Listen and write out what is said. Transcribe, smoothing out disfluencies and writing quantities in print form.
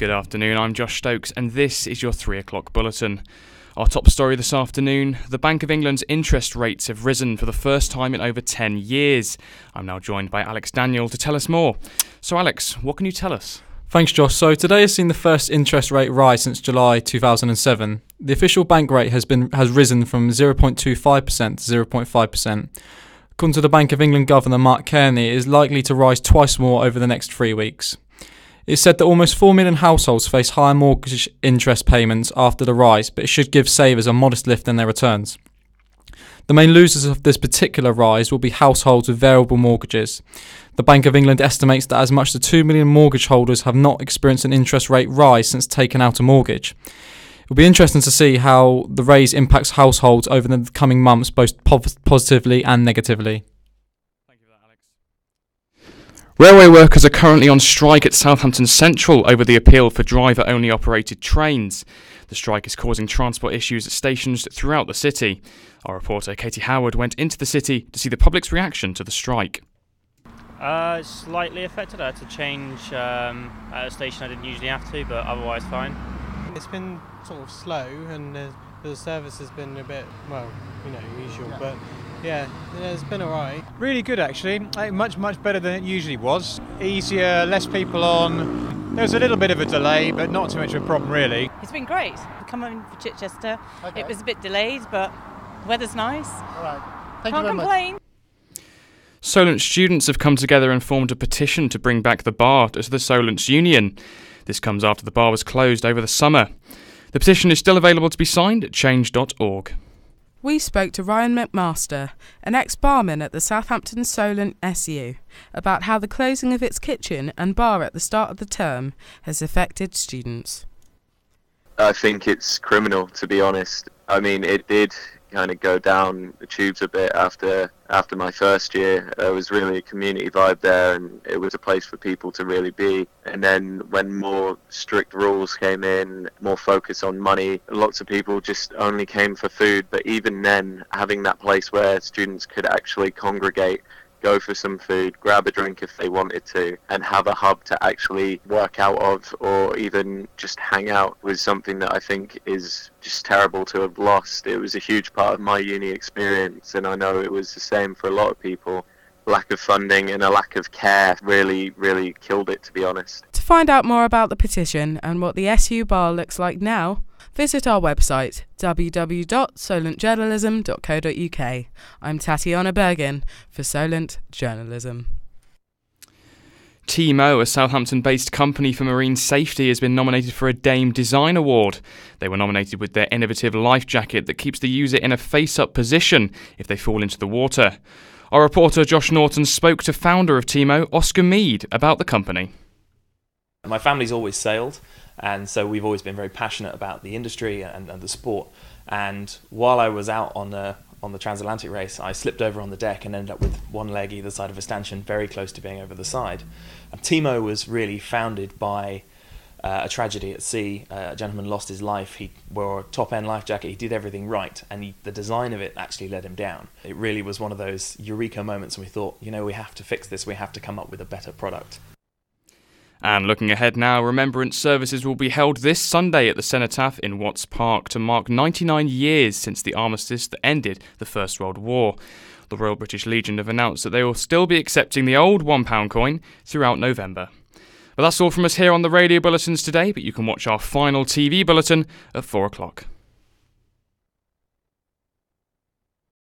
Good afternoon, I'm Josh Stokes and this is your 3 o'clock bulletin. Our top story this afternoon, the Bank of England's interest rates have risen for the first time in over 10 years. I'm now joined by Alex Daniel to tell us more. So Alex, what can you tell us? Thanks Josh. So today has seen the first interest rate rise since July 2007. The official bank rate has risen from 0.25% to 0.5%. According to the Bank of England Governor Mark Carney, it is likely to rise twice more over the next 3 weeks. It's said that almost 4 million households face higher mortgage interest payments after the rise, but it should give savers a modest lift in their returns. The main losers of this particular rise will be households with variable mortgages. The Bank of England estimates that as much as 2 million mortgage holders have not experienced an interest rate rise since taking out a mortgage. It will be interesting to see how the raise impacts households over the coming months, both positively and negatively. Railway workers are currently on strike at Southampton Central over the appeal for driver-only operated trains. The strike is causing transport issues at stations throughout the city. Our reporter Katie Howard went into the city to see the public's reaction to the strike. Slightly affected. I had to change at a station I didn't usually have to, but otherwise fine. It's been sort of slow and the service has been a bit, usual, but yeah, it's been alright. Really good actually, much better than it usually was. Easier, less people on. There was a little bit of a delay, but not too much of a problem really. It's been great. We come in for Chichester. Okay. It was a bit delayed, but the weather's nice. Alright, Can't complain. Solent students have come together and formed a petition to bring back the bar to the Solent Union. This comes after the bar was closed over the summer. The petition is still available to be signed at change.org. We spoke to Ryan McMaster, an ex-barman at the Southampton Solent SU, about how the closing of its kitchen and bar at the start of the term has affected students. I think it's criminal, to be honest. I mean, it did kind of go down the tubes a bit after my first year. There was really a community vibe there and it was a place for people to really be. And then when more strict rules came in, more focus on money, lots of people just only came for food. But even then, having that place where students could actually congregate, go for some food, grab a drink if they wanted to, and have a hub to actually work out of or even just hang out was something that I think is just terrible to have lost. It was a huge part of my uni experience, and I know it was the same for a lot of people. Lack of funding and a lack of care really killed it, to be honest. To find out more about the petition and what the SU bar looks like now, visit our website www.solentjournalism.co.uk. I'm Tatiana Bergin for Solent Journalism. Timo, a Southampton-based company for marine safety, has been nominated for a Dame Design Award. They were nominated with their innovative life jacket that keeps the user in a face-up position if they fall into the water. Our reporter Josh Norton spoke to founder of Timo, Oscar Mead, about the company. My family's always sailed, and so we've always been very passionate about the industry and the sport. And while I was out on the transatlantic race, I slipped over on the deck and ended up with one leg either side of a stanchion, very close to being over the side. And Timo was really founded by a tragedy at sea. A gentleman lost his life. He wore a top-end life jacket. He did everything right, and the design of it actually let him down. It really was one of those eureka moments, and we thought, we have to fix this. We have to come up with a better product. And looking ahead now, remembrance services will be held this Sunday at the Cenotaph in Watts Park to mark 99 years since the armistice that ended the First World War. The Royal British Legion have announced that they will still be accepting the old £1 coin throughout November. But that's all from us here on the radio bulletins today, but you can watch our final TV bulletin at 4 o'clock.